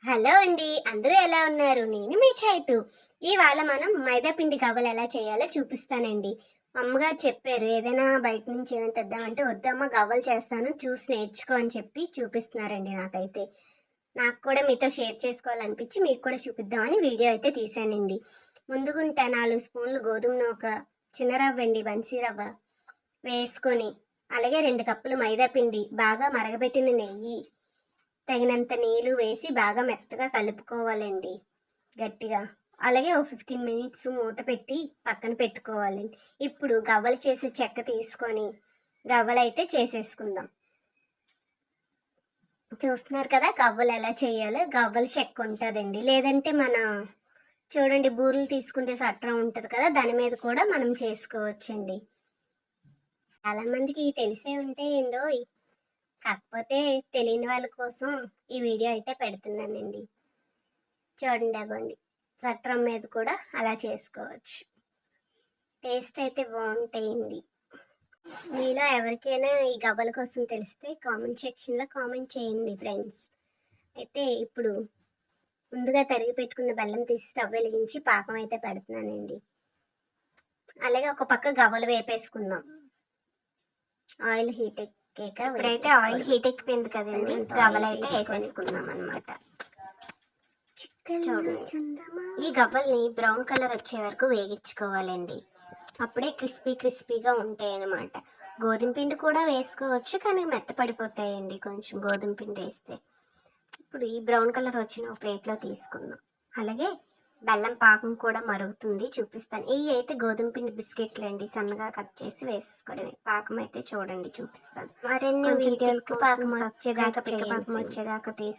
Hello అండి, అందరూ ఎలా ఉన్నారు? నేను మీ చైతు. ఇవాళ మనం మైదా పిండి గవ్వలు ఎలా చేయాలో చూపిస్తానండి. మా అమ్మగారు చెప్పారు ఏదైనా బయట నుంచి ఏమైనా తెద్దామంటే, వద్దమ్మ గవ్వలు చేస్తాను చూసి నేర్చుకో అని చెప్పి చూపిస్తున్నారండి. నాకు కూడా మీతో షేర్ చేసుకోవాలనిపించి మీకు కూడా చూపిద్దామని వీడియో అయితే తీసానండి. ముందుగుంట 4 స్పూన్లు గోధుమ నూక, చిన్న రవ్వ అండి, బన్సీ రవ్వ వేసుకొని, అలాగే 2 కప్పులు మైదా పిండి, బాగా మరగబెట్టిన నెయ్యి, తగినంత నీళ్ళు వేసి బాగా మెత్తగా కలుపుకోవాలండి గట్టిగా. అలాగే ఓ 15 మినిట్స్ మూత పెట్టి పక్కన పెట్టుకోవాలండి. ఇప్పుడు గవ్వలు చేసే చెక్క తీసుకొని గవ్వలు అయితే చేసేసుకుందాం. చూస్తున్నారు కదా గవ్వలు ఎలా చేయాలో. గవ్వల చెక్క ఉంటుందండి, లేదంటే చూడండి బూరెలు తీసుకుంటే సట్రం ఉంటుంది కదా, దాని మీద కూడా మనం చేసుకోవచ్చండి. చాలా మందికి తెలిసే ఉంటే ఏంటో, కాకపోతే తెలియని వాళ్ళ కోసం ఈ వీడియో అయితే పెడుతున్నానండి. చూడండి, అగోండి సట్రం మీద కూడా అలా చేసుకోవచ్చు. టేస్ట్ అయితే బాగుంటాయండి. మీలో ఎవరికైనా ఈ గవ్వల కోసం తెలిస్తే కామెంట్ సెక్షన్లో కామెంట్ చేయండి ఫ్రెండ్స్. అయితే ఇప్పుడు ముందుగా తరిగి పెట్టుకున్న బెల్లం తీసి స్టవ్ వెలిగించి పాకం అయితే పెడుతున్నానండి. అలాగే ఒక పక్క గవ్వలు వేపేసుకుందాం. ఆయిల్ హీట్ ఎక్కాక ఇప్పుడైతే ఆయిల్ హీట్ ఎక్కిపోయింది కదండి, గవ్వలు అయితే వేసేసుకుందాం అనమాట. ఈ గవ్వల్ని బ్రౌన్ కలర్ వచ్చే వరకు వేగించుకోవాలండి. అప్పుడే క్రిస్పీగా ఉంటాయి అన్నమాట. గోధుమ పిండి కూడా వేసుకోవచ్చు, కానీ మెత్తపడిపోతాయండి కొంచెం గోధుమ పిండి వేస్తే. ఇప్పుడు ఈ బ్రౌన్ కలర్ వచ్చిన ప్లేట్లో తీసుకుందాం. అలాగే బెల్లం పాకం కూడా మరుగుతుంది, చూపిస్తాను. ఇవి అయితే గోధుమ పిండి బిస్కెట్లు అండి, సన్నగా కట్ చేసి వేసుకోవడమే. పాకం అయితే చూడండి చూపిస్తాను. మరిన్ని వీడియోలకు పాకం వచ్చేదాకా తీసుకు